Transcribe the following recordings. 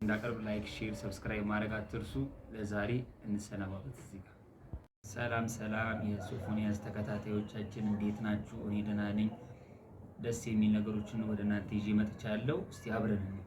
እንዳቀርብ ላይክ ሼር ሰብስክራይብ ማድረግ አትርሱ ለዛሬ እንሰናባበት እዚህ ጋር ሰላም የሶፎንያስ ተከታታዮቻችን እንዴት ናችሁ እኔ ደህና ነኝ ደስ የሚል ነገሮችን ወደ እናንተ ይዤ መጥቻለሁ እስቲ አብረን ነው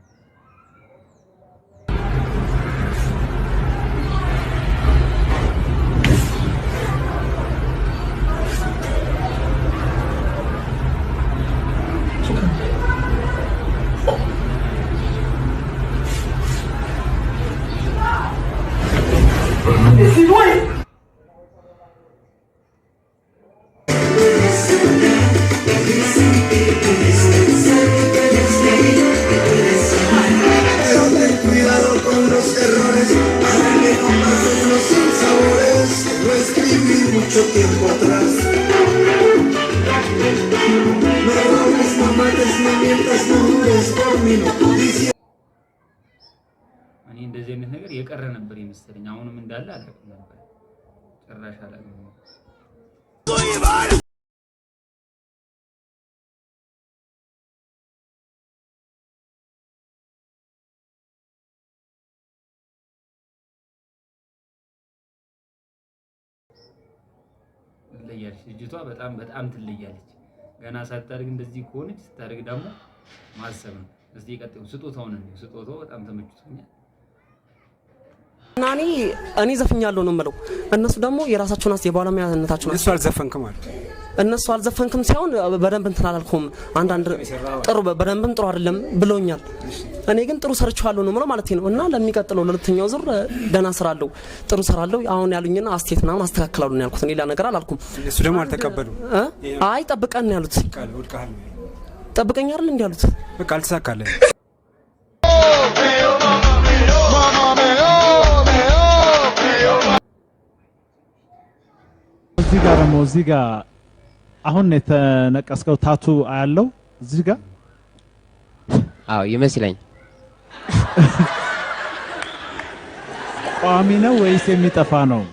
Mucho tiempo atrás no robes, no mates, no mientas, no jures por mi noticia እኔ እንደዚህ አይነት ነገር የቀረ ነበር ይመስለኝ አሁንም እንዳለ አላውቅም ነበር ጭራሽ አላውቅም ለያች ልጅቷ በጣም ትለያለች ገና ሳታርግ እንደዚህ ከሆነች ስታርግ ደግሞ ማሰብ ነው እስቲ ቀጥሉ ስጦታውን ነው ስጦታው በጣም ተመችቶኛል እኔ ዘፍኛለሁ ነው የምለው እነሱ ደግሞ የራሳቸውን የባለሙያነታቸውን እነሱ አልዘፈንክም ማለት እነሱ አልዘፈንክም ሳይሆን በደንብ እንትን አላልኩም አንዳንድ ጥሩ በደንብም ጥሩ አይደለም ብሎኛል እኔ ግን ጥሩ ሰርቻለሁ ነው ማለት ነው እና ለሚቀጥለው ለሁለተኛው ዙር ደና ስራለሁ ጥሩ ሰራለሁ አሁን ያሉኝና አስቴትና ማስተካከላሉ ነው ያልኩት ሌላ ነገር አላልኩም እሱ ደግሞ አልተቀበሉ አይ ጠብቀን ነው ያሉት ጠብቀኝ አይደል እንዴ ያሉት በቃ አልተሳካለ እዚህ ጋር አሁን የተነቀስከው ታቱ አያለው እዚህ ጋር አዎ ይመስለኝ ቋሚ ነው ወይስ የሚጠፋ ነው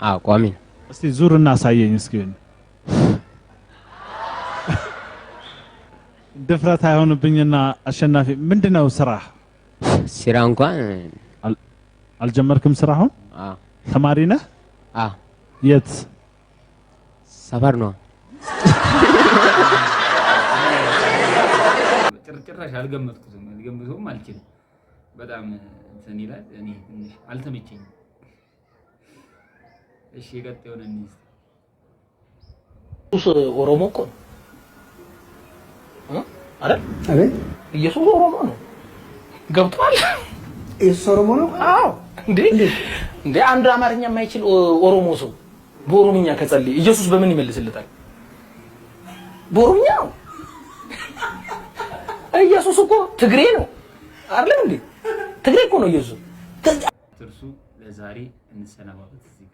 አዎ ቋሚ ነው እስቲ ዙርና አሳየኝ እስኪ ድፍረት አይሆንብኝና አሸናፊ ምንድነው ስራ እንኳን አልጀመርክም ስራ አሁን አዎ ተማሪ ነህ አዎ የት ሰፈር ነው ጭራሽ አልገመትኩም አልችልም በጣም እንትን ይላል እኔ ትንሽ አልተመቸኝም እሺ የቀጠውን እንይዝ ኢየሱስ ኦሮሞ እኮ አይደል አይደል ኢየሱስ ኦሮሞ ነው ገብቷል ኢየሱስ ኦሮሞ ነው አዎ እንዴ አንድ አማርኛ የማይችል ኦሮሞ ሰው በኦሮምኛ ከጸልይ ኢየሱስ በምን ይመልስልታል በኦሮምኛ ኢየሱስ እኮ ትግሬ ነው አይደል እንዴ ትግሬ እኮ ነው ኢየሱስ ትርሱ ለዛሬ እንሰናባበት እዚህ